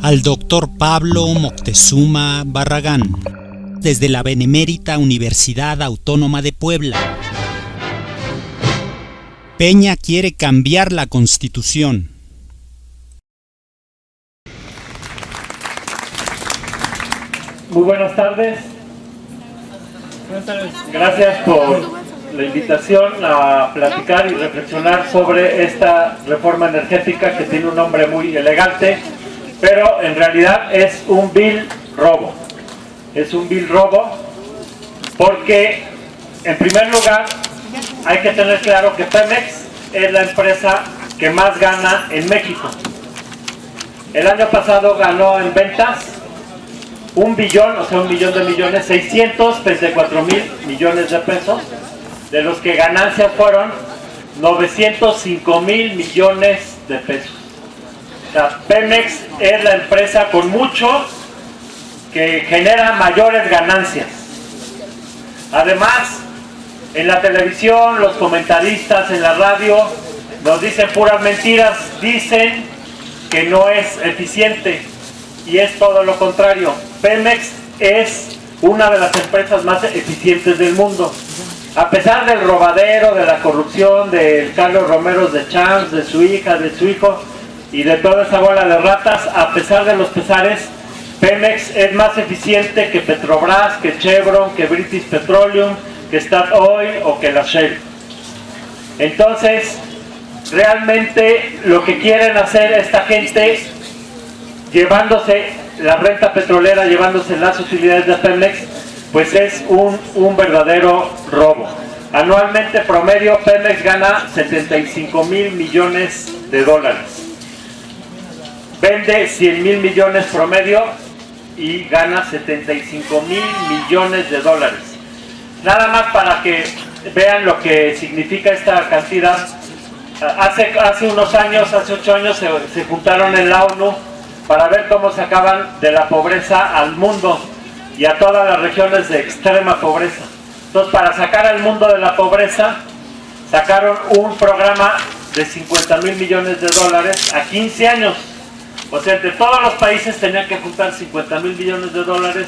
Al doctor Pablo Moctezuma Barragán, desde la Benemérita Universidad Autónoma de Puebla. Peña quiere cambiar la Constitución. Muy buenas tardes. Gracias por la invitación a platicar y reflexionar sobre esta reforma energética que tiene un nombre muy elegante, pero en realidad es un vil robo. Es un vil robo porque, en primer lugar, hay que tener claro que Pemex es la empresa que más gana en México. El año pasado ganó en ventas 1 billón, o sea 1 millón de millones, 634,000 millones de pesos, de los que ganancias fueron 905,000 millones de pesos. O sea, Pemex es la empresa con mucho que genera mayores ganancias. Además, en la televisión, los comentaristas en la radio nos dicen puras mentiras, dicen que no es eficiente, y es todo lo contrario. Pemex es una de las empresas más eficientes del mundo. A pesar del robadero, de la corrupción, del Carlos Romero de Champs, de su hija, de su hijo y de toda esa bola de ratas, a pesar de los pesares, Pemex es más eficiente que Petrobras, que Chevron, que British Petroleum, que Statoil o que la Shell. Entonces, realmente lo que quieren hacer esta gente, llevándose la renta petrolera, llevándose las utilidades de Pemex, pues es un verdadero robo. Anualmente promedio Pemex gana 75,000 millones de dólares. Vende 100,000 millones promedio y gana 75,000 millones de dólares. Nada más para que vean lo que significa esta cantidad. Hace unos años, hace 8 años, se juntaron en la ONU para ver cómo sacaban de la pobreza al mundo y a todas las regiones de extrema pobreza. Entonces, para sacar al mundo de la pobreza, sacaron un programa de 50,000 millones de dólares a 15 años. O sea, entre todos los países tenían que juntar 50,000 millones de dólares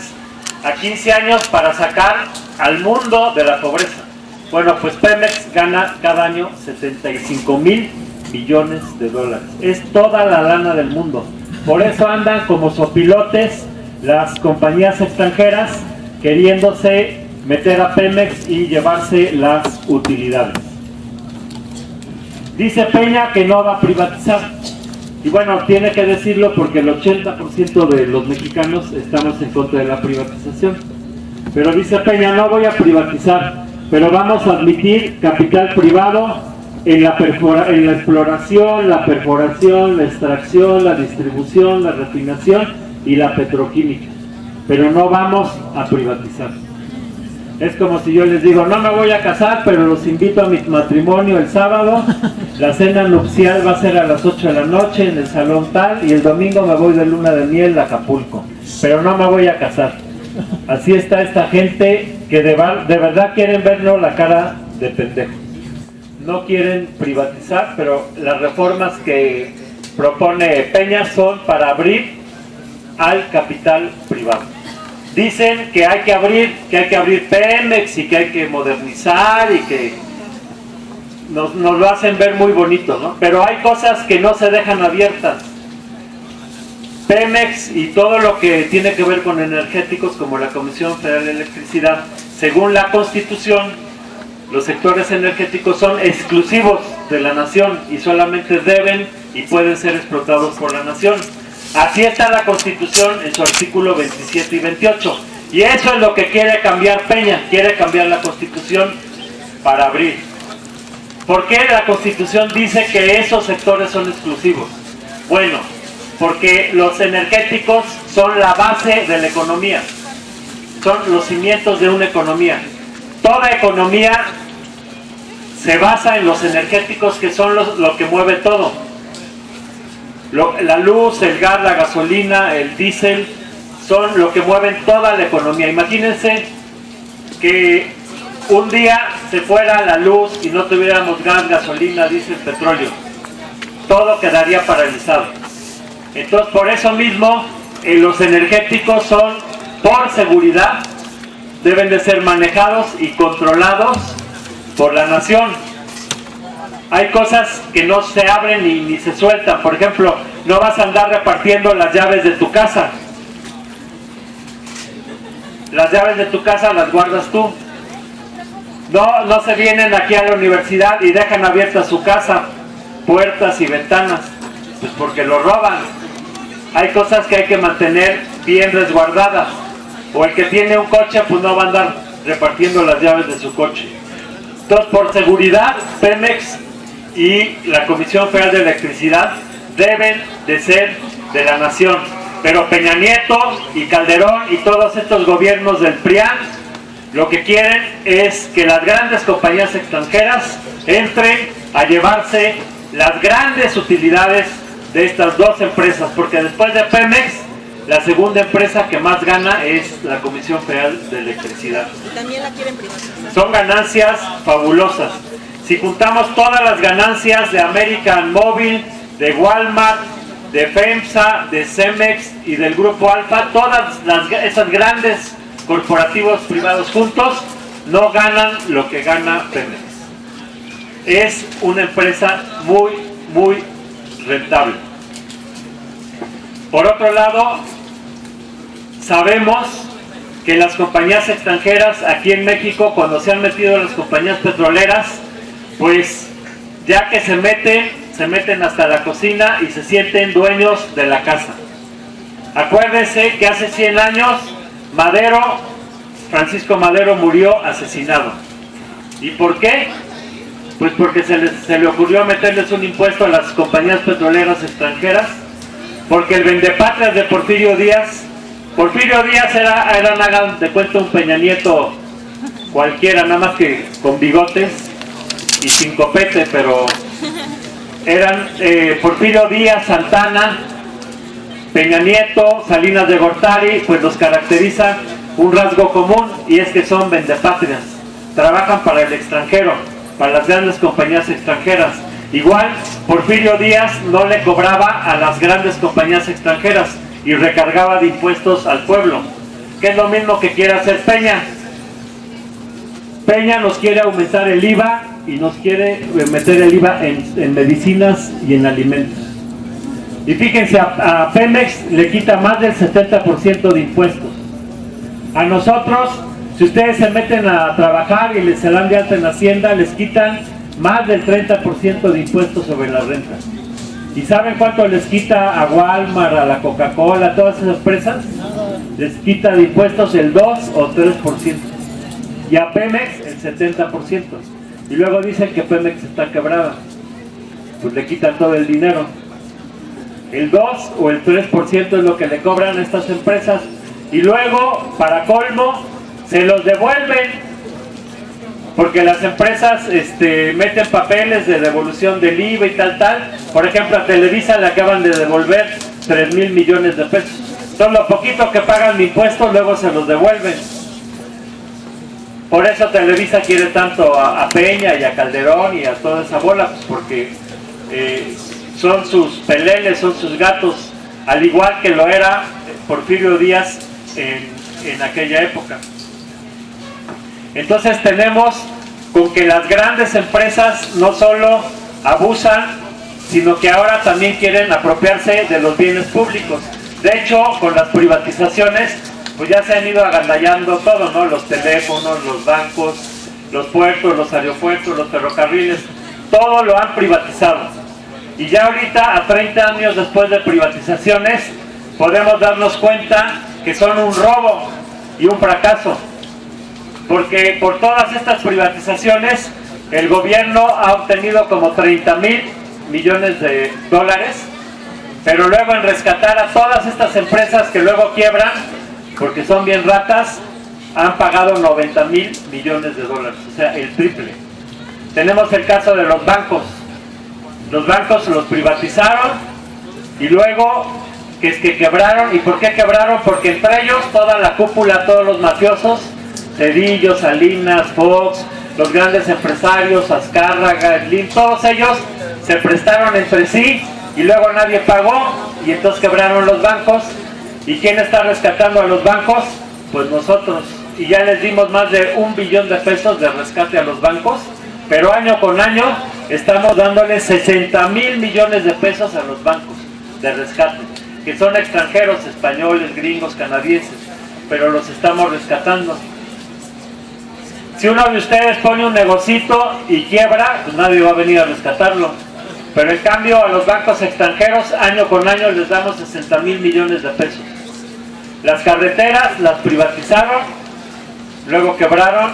a 15 años para sacar al mundo de la pobreza. Bueno, pues Pemex gana cada año 75,000 millones de dólares. Es toda la lana del mundo. Por eso andan como sopilotes las compañías extranjeras queriéndose meter a Pemex y llevarse las utilidades. Dice Peña que no va a privatizar. Y bueno, tiene que decirlo porque el 80% de los mexicanos estamos en contra de la privatización. Pero dice Peña, no voy a privatizar, pero vamos a admitir capital privado en la exploración, la perforación, la extracción, la distribución, la refinación y la petroquímica. Pero no vamos a privatizar. Es como si yo les digo, no me voy a casar, pero los invito a mi matrimonio el sábado. La cena nupcial va a ser a las 8 de la noche en el salón tal, y el domingo me voy de luna de miel a Acapulco. Pero no me voy a casar. Así está esta gente que de verdad quieren vernos la cara de pendejos. No quieren privatizar, pero las reformas que propone Peña son para abrir al capital privado. Dicen que hay que abrir Pemex y que hay que modernizar y que nos lo hacen ver muy bonito, ¿no? Pero hay cosas que no se dejan abiertas. Pemex y todo lo que tiene que ver con energéticos, como la Comisión Federal de Electricidad, según la Constitución, los sectores energéticos son exclusivos de la nación y solamente deben y pueden ser explotados por la nación. Así está la Constitución en su artículo 27 y 28. Y eso es lo que quiere cambiar Peña, quiere cambiar la Constitución para abrir. ¿Por qué la Constitución dice que esos sectores son exclusivos? Bueno, porque los energéticos son la base de la economía, son los cimientos de una economía. Toda economía se basa en los energéticos, que son lo que mueve todo. La luz, el gas, la gasolina, el diésel, son lo que mueven toda la economía. Imagínense que un día se fuera la luz y no tuviéramos gas, gasolina, diésel, petróleo. todo quedaría paralizado. Entonces, por eso mismo, los energéticos son, por seguridad, deben de ser manejados y controlados por la nación. Hay cosas que no se abren ni se sueltan. Por ejemplo, no vas a andar repartiendo las llaves de tu casa. Las llaves de tu casa las guardas tú. No se vienen aquí a la universidad y dejan abierta su casa, puertas y ventanas, pues porque lo roban. Hay cosas que hay que mantener bien resguardadas. O el que tiene un coche, pues no va a andar repartiendo las llaves de su coche. Entonces, por seguridad, Pemex y la Comisión Federal de Electricidad deben de ser de la nación. Pero Peña Nieto y Calderón y todos estos gobiernos del PRIAN lo que quieren es que las grandes compañías extranjeras entren a llevarse las grandes utilidades de estas dos empresas, porque después de Pemex, la segunda empresa que más gana es la Comisión Federal de Electricidad. Y también la quieren privatizar. Son ganancias fabulosas. Si juntamos todas las ganancias de American Móvil, de Walmart, de FEMSA, de Cemex y del Grupo Alfa, todas esas grandes corporativos privados juntos no ganan lo que gana Pemex. Es una empresa muy rentable. Por otro lado, sabemos que las compañías extranjeras aquí en México, cuando se han metido las compañías petroleras, pues ya que se meten hasta la cocina y se sienten dueños de la casa. Acuérdense que hace 100 años Francisco Madero murió asesinado. ¿Y por qué? Pues porque se le ocurrió meterles un impuesto a las compañías petroleras extranjeras, porque el vendepatrias de Porfirio Díaz era hagan de cuenta un Peña Nieto cualquiera, nada más que con bigotes y sin copete, pero eran Porfirio Díaz, Santana, Peña Nieto, Salinas de Gortari, pues los caracteriza un rasgo común, y es que son vendepatrias, trabajan para el extranjero, para las grandes compañías extranjeras. Igual, Porfirio Díaz no le cobraba a las grandes compañías extranjeras y recargaba de impuestos al pueblo, que es lo mismo que quiere hacer Peña. Peña nos quiere aumentar el IVA y nos quiere meter el IVA en medicinas y en alimentos. Y fíjense, a Pemex le quita más del 70% de impuestos. A nosotros, si ustedes se meten a trabajar y se dan de alta en Hacienda, les quitan más del 30% de impuestos sobre la renta. ¿Y saben cuánto les quita a Walmart, a la Coca-Cola, a todas esas empresas? Les quita de impuestos el 2 o 3%. Y a Pemex el 70%. Y luego dicen que Pemex está quebrada. Pues le quitan todo el dinero. El 2 o el 3% es lo que le cobran a estas empresas. Y luego, para colmo, se los devuelven. Porque las empresas meten papeles de devolución del IVA y tal. Por ejemplo, a Televisa le acaban de devolver 3,000 millones de pesos. Entonces, lo poquito que pagan de impuestos, luego se los devuelven. Por eso Televisa quiere tanto a Peña y a Calderón y a toda esa bola, pues porque son sus peleles, son sus gatos, al igual que lo era Porfirio Díaz en aquella época. Entonces tenemos con que las grandes empresas no solo abusan, sino que ahora también quieren apropiarse de los bienes públicos. De hecho, con las privatizaciones, pues ya se han ido agandallando todo, ¿no? Los teléfonos, los bancos, los puertos, los aeropuertos, los ferrocarriles, todo lo han privatizado. Y ya ahorita, a 30 años después de privatizaciones, podemos darnos cuenta que son un robo y un fracaso. Porque por todas estas privatizaciones, el gobierno ha obtenido como 30,000 millones de dólares, pero luego en rescatar a todas estas empresas que luego quiebran, porque son bien ratas, han pagado 90,000 millones de dólares, o sea, el triple. Tenemos el caso de los bancos. Los bancos los privatizaron y luego que quebraron. ¿Y por qué quebraron? Porque entre ellos toda la cúpula, todos los mafiosos, Cedillo, Salinas, Fox, los grandes empresarios, Azcárraga, Slim, todos ellos se prestaron entre sí y luego nadie pagó y entonces quebraron los bancos. ¿Y quién está rescatando a los bancos? Pues nosotros. Y ya les dimos más de 1 billón de pesos de rescate a los bancos, pero año con año estamos dándole 60,000 millones de pesos a los bancos de rescate, que son extranjeros, españoles, gringos, canadienses, pero los estamos rescatando. Si uno de ustedes pone un negocito y quiebra, pues nadie va a venir a rescatarlo. Pero en cambio a los bancos extranjeros año con año les damos 60,000 millones de pesos. Las carreteras las privatizaron, luego quebraron,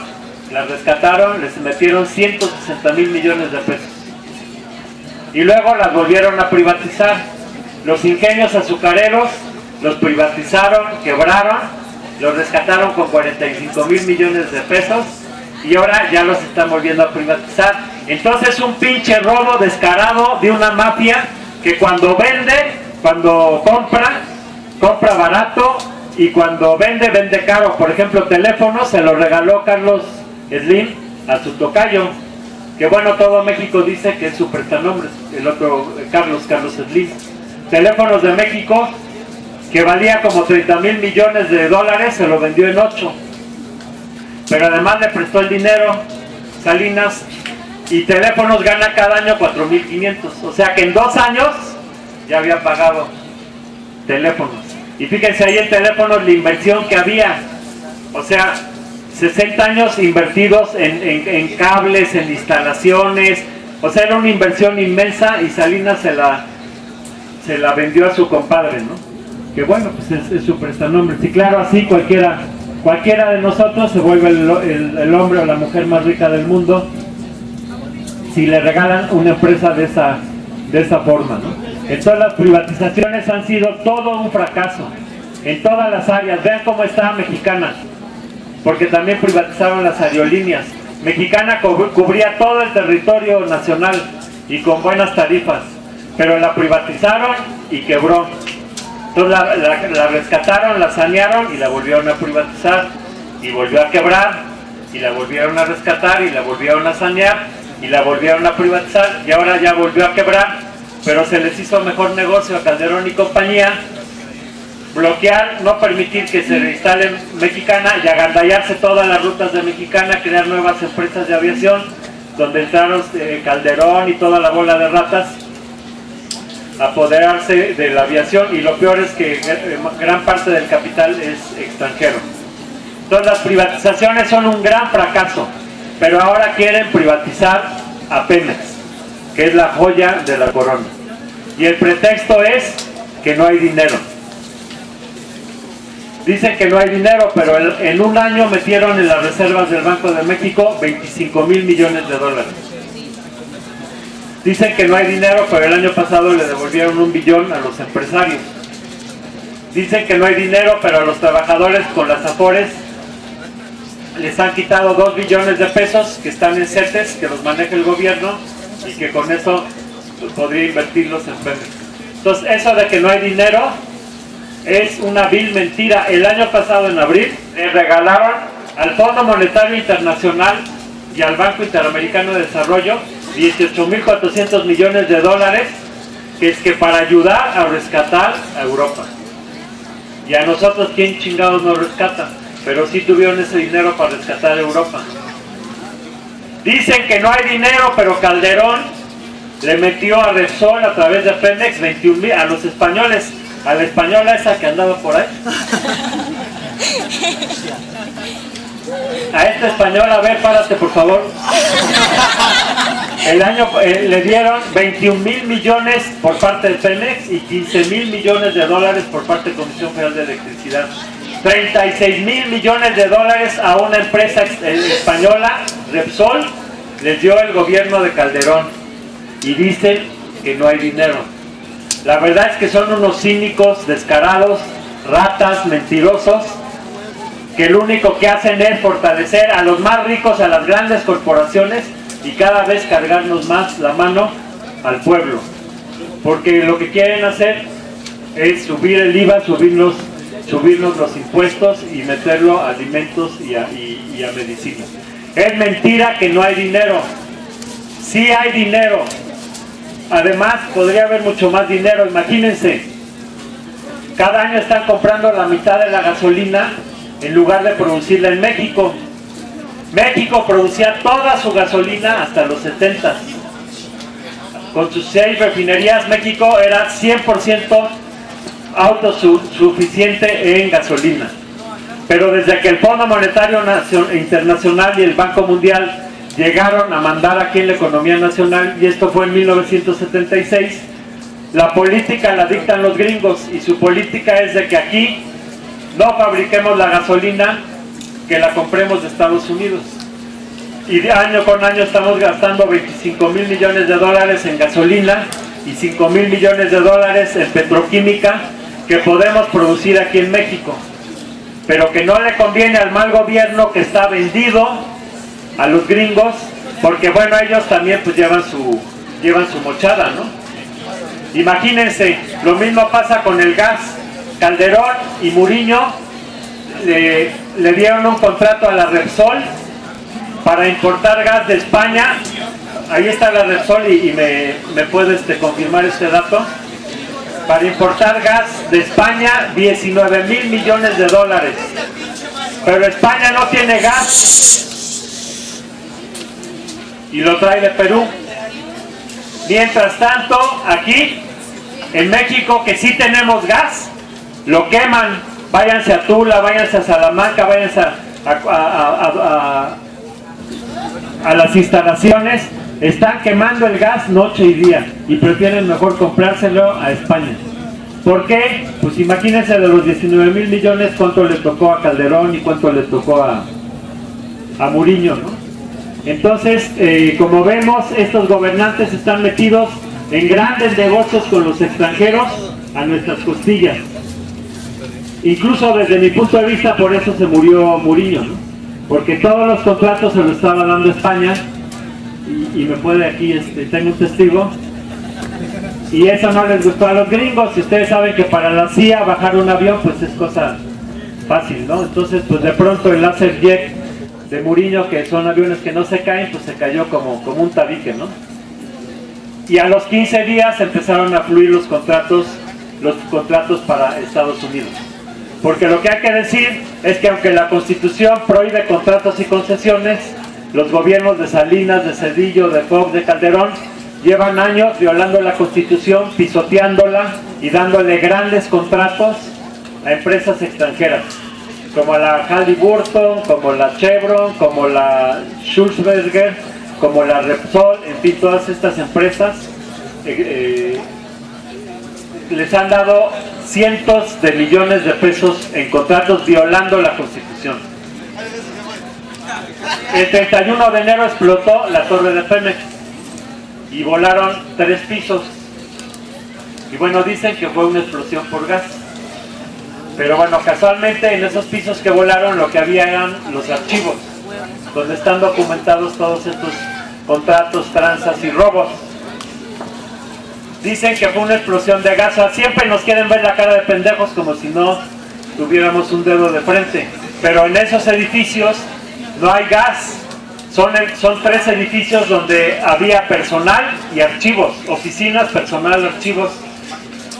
las rescataron, les metieron 160,000 millones de pesos. Y luego las volvieron a privatizar. Los ingenios azucareros los privatizaron, quebraron, los rescataron con 45,000 millones de pesos y ahora ya los están volviendo a privatizar. Entonces un pinche robo descarado de una mafia que cuando vende, cuando compra barato y cuando vende caro. Por ejemplo, teléfonos se lo regaló Carlos Slim a su tocayo, que bueno, todo México dice que es su prestanombre, el otro Carlos Slim. Teléfonos de México, que valía como 30,000 millones de dólares, se lo vendió en 8. Pero además le prestó el dinero Salinas, y Teléfonos gana cada año 4,500. O sea que en 2 años ya había pagado Teléfonos. Y fíjense ahí en Teléfonos la inversión que había. O sea, 60 años invertidos en cables, en instalaciones. O sea, era una inversión inmensa y Salinas se la vendió a su compadre, ¿no? Que bueno, pues es su prestanombre. Sí, claro, así cualquiera de nosotros se vuelve el hombre o la mujer más rica del mundo si le regalan una empresa de esa forma, ¿no? Entonces las privatizaciones han sido todo un fracaso en todas las áreas. Vean cómo está Mexicana, porque también privatizaron las aerolíneas. Mexicana cubría todo el territorio nacional y con buenas tarifas, pero la privatizaron y quebró. Entonces la rescataron, la sanearon y la volvieron a privatizar y volvió a quebrar y la volvieron a rescatar y la volvieron a sanear y la volvieron a privatizar y ahora ya volvió a quebrar, pero se les hizo mejor negocio a Calderón y compañía bloquear, no permitir que se reinstale Mexicana y agandallarse todas las rutas de Mexicana, crear nuevas empresas de aviación donde entraron Calderón y toda la bola de ratas, apoderarse de la aviación, y lo peor es que gran parte del capital es extranjero. Entonces las privatizaciones son un gran fracaso, pero ahora quieren privatizar a Pemex, que es la joya de la corona, y el pretexto es que no hay dinero. Dicen que no hay dinero, pero en un año metieron en las reservas del Banco de México 25,000 millones de dólares. Dicen que no hay dinero, pero el año pasado le devolvieron 1 billón a los empresarios. Dicen que no hay dinero, pero a los trabajadores con las Afores les han quitado 2 billones de pesos que están en CETES, que los maneja el gobierno, y que con eso podría invertirlos en Pemex. Entonces, eso de que no hay dinero es una vil mentira. El año pasado, en abril, le regalaron al Fondo Monetario Internacional y al Banco Interamericano de Desarrollo 18,400 millones de dólares, que es que para ayudar a rescatar a Europa. Y a nosotros, ¿quién chingados nos rescata? Pero sí tuvieron ese dinero para rescatar a Europa. Dicen que no hay dinero, pero Calderón le metió a Repsol a través de Pemex 21,000 a los españoles, a la española esa que andaba por ahí. A esta española, a ver, párate por favor. El año le dieron 21,000 millones por parte de Pemex y 15,000 millones de dólares por parte de Comisión Federal de Electricidad. 36,000 millones de dólares a una empresa española, Repsol, les dio el gobierno de Calderón, y dicen que no hay dinero. La verdad es que son unos cínicos, descarados, ratas, mentirosos, que lo único que hacen es fortalecer a los más ricos, a las grandes corporaciones, y cada vez cargarnos más la mano al pueblo, porque lo que quieren hacer es subir el IVA, subirnos los impuestos y meterlo a alimentos y a medicina. Es mentira que no hay dinero. Sí hay dinero. además podría haber mucho más dinero. Imagínense, cada año están comprando la mitad de la gasolina en lugar de producirla en México. México producía toda su gasolina hasta los 70. Con sus 6 refinerías, México era 100% autosuficiente en gasolina. Pero desde que el Fondo Monetario Internacional y el Banco Mundial llegaron a mandar aquí en la economía nacional, y esto fue en 1976, la política la dictan los gringos, y su política es de que aquí no fabriquemos la gasolina, que la compremos de Estados Unidos. Y de año con año estamos gastando 25,000 millones de dólares en gasolina y 5,000 millones de dólares en petroquímica que podemos producir aquí en México, pero que no le conviene al mal gobierno que está vendido a los gringos, porque bueno, ellos también pues llevan su mochada, ¿no? Imagínense, lo mismo pasa con el gas. Calderón y Muriño le dieron un contrato a la Repsol para importar gas de España. Ahí está la Repsol y me puede confirmar este dato. Para importar gas de España, 19,000 millones de dólares. Pero España no tiene gas y lo trae de Perú. Mientras tanto, aquí en México, que sí tenemos gas, lo queman. Váyanse a Tula, váyanse a Salamanca, váyanse a las instalaciones. Están quemando el gas noche y día y prefieren mejor comprárselo a España. ¿Por qué? Pues imagínense, de los 19,000 millones, cuánto le tocó a Calderón y cuánto le tocó a Muriño, ¿no? Entonces, como vemos, estos gobernantes están metidos en grandes negocios con los extranjeros a nuestras costillas. Incluso desde mi punto de vista, por eso se murió Muriño, ¿no? Porque todos los contratos se los estaba dando España. Y me puede aquí, tengo un testigo, y eso no les gustó a los gringos. Y ustedes saben que para la CIA bajar un avión pues es cosa fácil, ¿no? Entonces pues de pronto el láser jet de Muriño, que son aviones que no se caen, pues se cayó como un tabique, ¿no? Y a los 15 días empezaron a fluir los contratos para Estados Unidos. Porque lo que hay que decir es que aunque la Constitución prohíbe contratos y concesiones, los gobiernos de Salinas, de Zedillo, de Fox, de Calderón llevan años violando la Constitución, pisoteándola y dándole grandes contratos a empresas extranjeras, como la Halliburton, como la Chevron, como la Sulzberger, como la Repsol. En fin, todas estas empresas les han dado cientos de millones de pesos en contratos violando la Constitución. El 31 de enero explotó la torre de Pemex y volaron 3 pisos. Y bueno, dicen que fue una explosión por gas. Pero bueno, casualmente en esos pisos que volaron lo que había eran los archivos, donde están documentados todos estos contratos, tranzas y robos. Dicen que fue una explosión de gas. Siempre nos quieren ver la cara de pendejos como si no tuviéramos un dedo de frente. Pero en esos edificios no hay gas. Son 3 edificios donde había personal y archivos, oficinas, personal, archivos.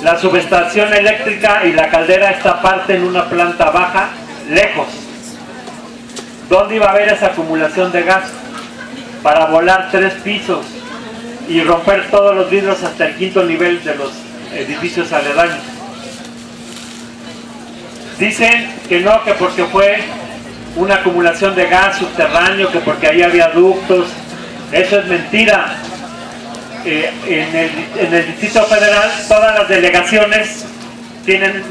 La subestación eléctrica y la caldera está aparte en una planta baja, lejos. ¿Dónde iba a haber esa acumulación de gas? Para volar 3 pisos y romper todos los vidrios hasta el 5º nivel de los edificios aledaños. Dicen que no, que porque fue una acumulación de gas subterráneo, que porque ahí había ductos. Eso es mentira. En el Distrito Federal todas las delegaciones tienen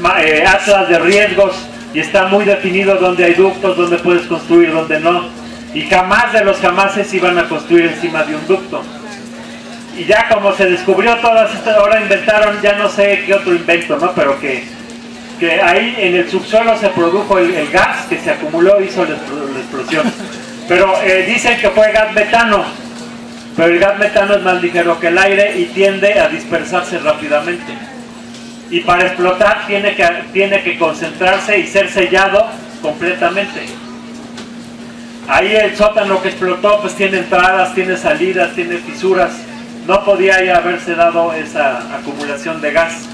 atlas de riesgos y está muy definido dónde hay ductos, dónde puedes construir, dónde no. Y jamás de los jamases iban a construir encima de un ducto. Y ya como se descubrió todas estas, ahora inventaron, ya no sé qué otro invento, ¿no? Pero que ahí en el subsuelo se produjo el gas que se acumuló, hizo la explosión. Pero dicen que fue gas metano, pero el gas metano es más ligero que el aire y tiende a dispersarse rápidamente. Y para explotar tiene que concentrarse y ser sellado completamente. Ahí el sótano que explotó pues tiene entradas, tiene salidas, tiene fisuras. no podía ya haberse dado esa acumulación de gas.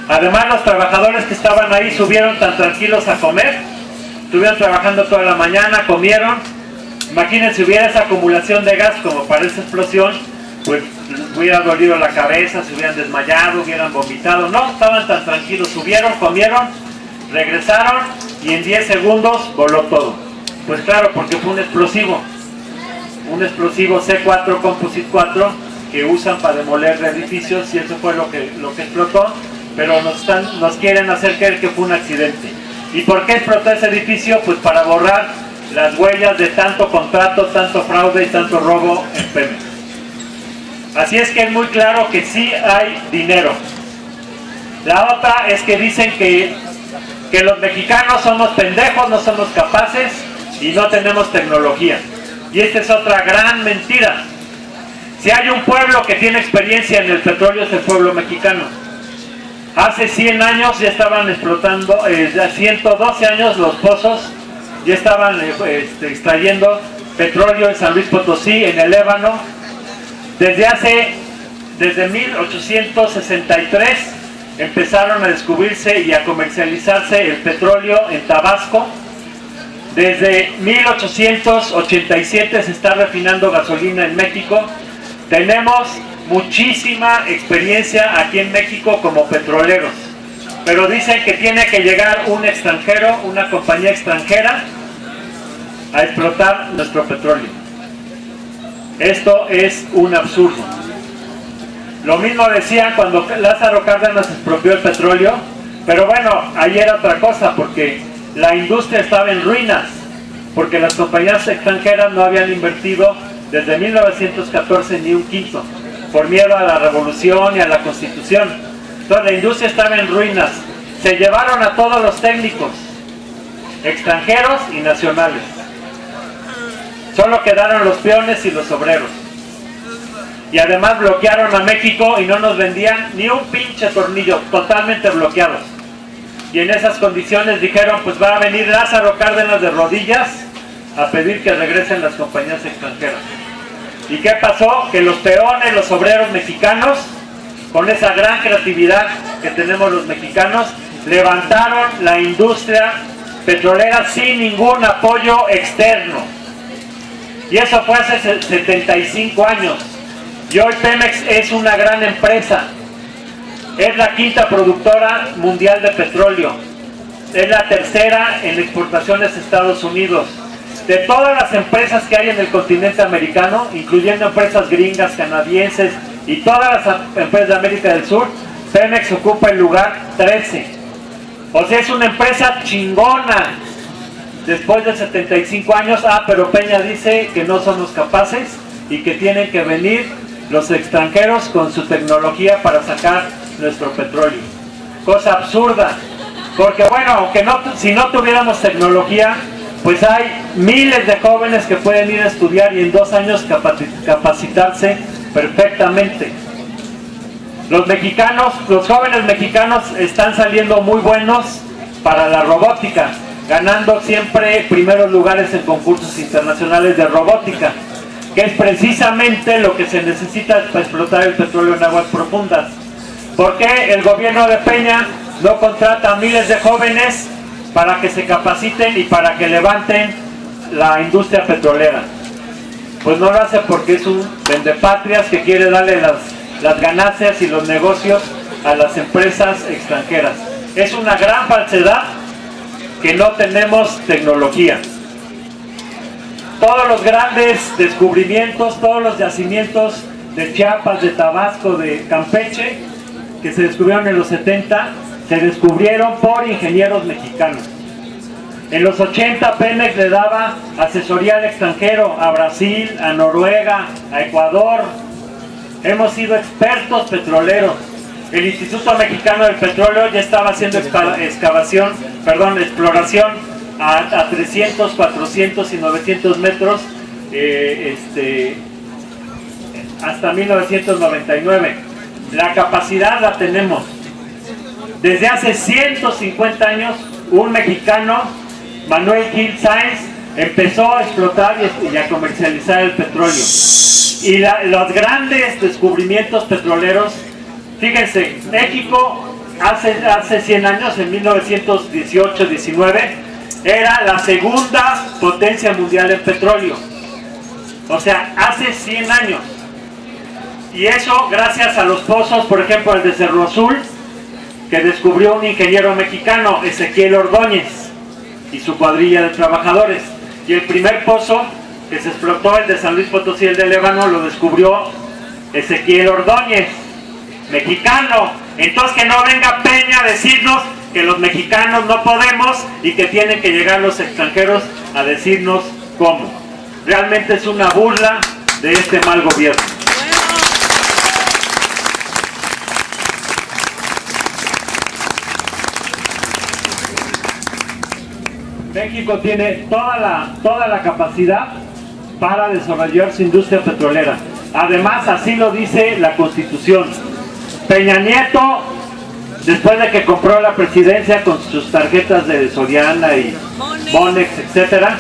Además, los trabajadores que estaban ahí subieron tan tranquilos a comer, estuvieron trabajando toda la mañana, comieron. Imagínense, si hubiera esa acumulación de gas como para esa explosión, pues les hubiera dolido la cabeza, se hubieran desmayado, hubieran vomitado. No, estaban tan tranquilos, subieron, comieron, regresaron y en 10 segundos voló todo. Pues claro, porque fue un explosivo C4 Composite 4 que usan para demoler edificios, y eso fue lo que explotó, pero nos quieren hacer creer que fue un accidente. ¿Y por qué explotó ese edificio? Pues para borrar las huellas de tanto contrato, tanto fraude y tanto robo en Pemex. Así es que es muy claro que sí hay dinero. La otra es que dicen que los mexicanos somos pendejos, no somos capaces y no tenemos tecnología. Y esta es otra gran mentira. Si hay un pueblo que tiene experiencia en el petróleo, es el pueblo mexicano. Hace 100 años ya estaban explotando, 112 años los pozos ya estaban extrayendo petróleo en San Luis Potosí, en el Ébano. Desde 1863 empezaron a descubrirse y a comercializarse el petróleo en Tabasco. Desde 1887 se está refinando gasolina en México. Tenemos muchísima experiencia aquí en México como petroleros, pero dicen que tiene que llegar un extranjero, una compañía extranjera, a explotar nuestro petróleo. Esto es un absurdo. Lo mismo decían cuando Lázaro Cárdenas expropió el petróleo, pero bueno, ahí era otra cosa, porque la industria estaba en ruinas, porque las compañías extranjeras no habían invertido desde 1914 ni un quinto, por miedo a la revolución y a la constitución. Entonces la industria estaba en ruinas. Se llevaron a todos los técnicos, extranjeros y nacionales. Solo quedaron los peones y los obreros. Y además bloquearon a México y no nos vendían ni un pinche tornillo, totalmente bloqueados. Y en esas condiciones dijeron, pues va a venir Lázaro Cárdenas de rodillas a pedir que regresen las compañías extranjeras. ¿Y qué pasó? Que los peones, los obreros mexicanos, con esa gran creatividad que tenemos los mexicanos, levantaron la industria petrolera sin ningún apoyo externo. Y eso fue hace 75 años. Y hoy Pemex es una gran empresa. Es la quinta productora mundial de petróleo. Es la tercera en exportaciones a Estados Unidos. De todas las empresas que hay en el continente americano, incluyendo empresas gringas, canadienses y todas las empresas de América del Sur, Pemex ocupa el lugar 13. O sea, es una empresa chingona. Después de 75 años, pero Peña dice que no somos capaces y que tienen que venir los extranjeros con su tecnología para sacar nuestro petróleo. Cosa absurda, porque bueno, aunque si no tuviéramos tecnología, pues hay miles de jóvenes que pueden ir a estudiar y en 2 años capacitarse perfectamente. Los jóvenes mexicanos están saliendo muy buenos para la robótica, ganando siempre primeros lugares en concursos internacionales de robótica, que es precisamente lo que se necesita para explotar el petróleo en aguas profundas. ¿Por qué el gobierno de Peña no contrata a miles de jóvenes para que se capaciten y para que levanten la industria petrolera? Pues no lo hace porque es un vendepatrias que quiere darle las ganancias y los negocios a las empresas extranjeras. Es una gran falsedad que no tenemos tecnología. Todos los grandes descubrimientos, todos los yacimientos de Chiapas, de Tabasco, de Campeche, que se descubrieron en los 70, se descubrieron por ingenieros mexicanos. En los 80 Pemex le daba asesoría al extranjero, a Brasil, a Noruega, a Ecuador. Hemos sido expertos petroleros. El Instituto Mexicano del Petróleo ya estaba haciendo exploración a 300, 400 y 900 metros hasta 1999. La capacidad la tenemos. Desde hace 150 años, un mexicano, Manuel Gil Sáenz, empezó a explotar y a comercializar el petróleo. Y los grandes descubrimientos petroleros, fíjense, México hace 100 años, en 1918-19, era la segunda potencia mundial en petróleo. O sea, hace 100 años. Y eso gracias a los pozos, por ejemplo, el de Cerro Azul, que descubrió un ingeniero mexicano, Ezequiel Ordóñez, y su cuadrilla de trabajadores. Y el primer pozo que se explotó, el de San Luis Potosí, el de Lébano, lo descubrió Ezequiel Ordóñez, mexicano. Entonces que no venga Peña a decirnos que los mexicanos no podemos y que tienen que llegar los extranjeros a decirnos cómo. Realmente es una burla de este mal gobierno. México tiene toda la capacidad para desarrollar su industria petrolera. Además, así lo dice la Constitución. Peña Nieto, después de que compró la presidencia con sus tarjetas de Soriana y Monex, etcétera,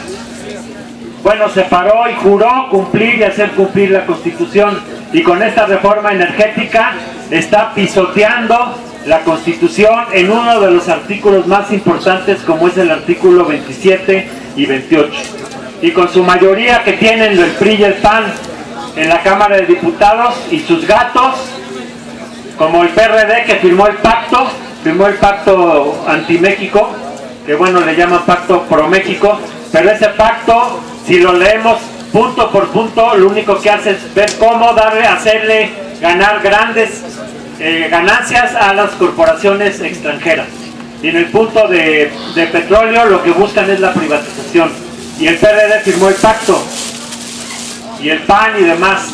bueno, se paró y juró cumplir y hacer cumplir la Constitución. Y con esta reforma energética está pisoteando la Constitución en uno de los artículos más importantes, como es el artículo 27 y 28. Y con su mayoría que tienen el PRI y el PAN en la Cámara de Diputados, y sus gatos, como el PRD que firmó el pacto anti-México, que bueno, le llaman pacto pro-México, pero ese pacto, si lo leemos punto por punto, lo único que hace es ver cómo hacerle ganar grandes ganancias a las corporaciones extranjeras. Y en el punto de petróleo lo que buscan es la privatización. Y el PRD firmó el pacto, y el PAN y demás.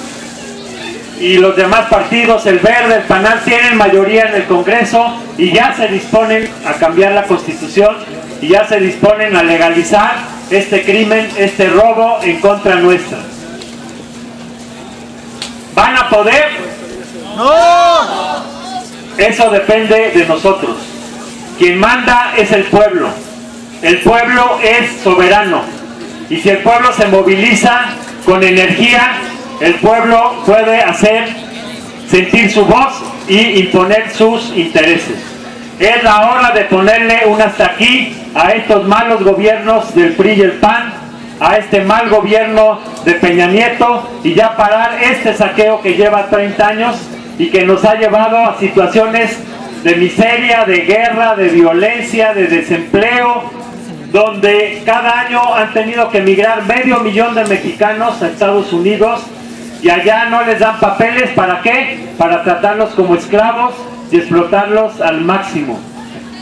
Y los demás partidos, el Verde, el PANAL, tienen mayoría en el Congreso y ya se disponen a cambiar la Constitución y ya se disponen a legalizar este crimen, este robo en contra nuestra. ¿Van a poder? ¡No! Eso depende de nosotros. Quien manda es el pueblo. El pueblo es soberano. Y si el pueblo se moviliza con energía, el pueblo puede hacer sentir su voz y imponer sus intereses. Es la hora de ponerle un hasta aquí a estos malos gobiernos del PRI y el PAN, a este mal gobierno de Peña Nieto, y ya parar este saqueo que lleva 30 años y que nos ha llevado a situaciones de miseria, de guerra, de violencia, de desempleo, donde cada año han tenido que emigrar 500,000 de mexicanos a Estados Unidos, y allá no les dan papeles. ¿Para qué? Para tratarlos como esclavos y explotarlos al máximo.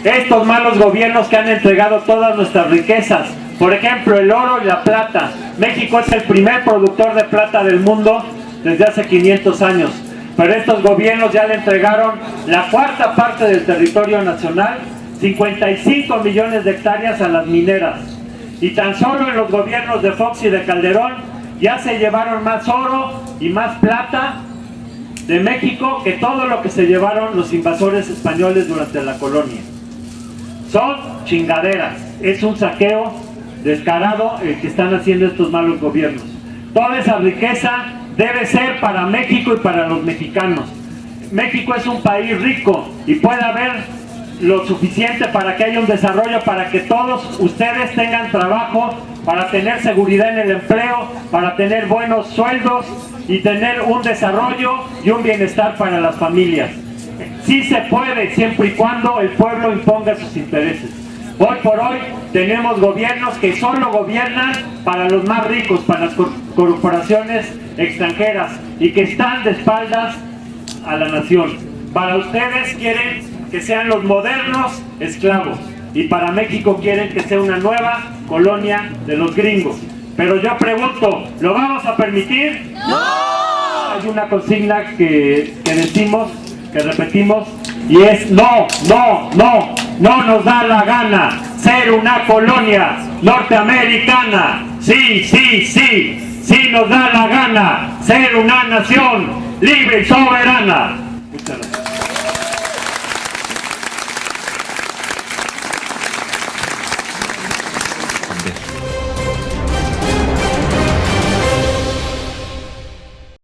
Estos malos gobiernos que han entregado todas nuestras riquezas, por ejemplo el oro y la plata. México es el primer productor de plata del mundo desde hace 500 años, pero estos gobiernos ya le entregaron la cuarta parte del territorio nacional, 55 millones de hectáreas, a las mineras. Y tan solo en los gobiernos de Fox y de Calderón ya se llevaron más oro y más plata de México que todo lo que se llevaron los invasores españoles durante la colonia. Son chingaderas, es un saqueo descarado el que están haciendo estos malos gobiernos. Toda esa riqueza debe ser para México y para los mexicanos. México es un país rico y puede haber lo suficiente para que haya un desarrollo, para que todos ustedes tengan trabajo, para tener seguridad en el empleo, para tener buenos sueldos y tener un desarrollo y un bienestar para las familias. Sí se puede, siempre y cuando el pueblo imponga sus intereses. Hoy por hoy tenemos gobiernos que solo gobiernan para los más ricos, para las corporaciones extranjeras, y que están de espaldas a la nación. Para ustedes quieren que sean los modernos esclavos, y para México quieren que sea una nueva colonia de los gringos. Pero yo pregunto, ¿lo vamos a permitir? ¡No! Hay una consigna que decimos, que repetimos, y es no nos da la gana ser una colonia norteamericana. Sí nos da la gana ser una nación libre y soberana. Muchas gracias.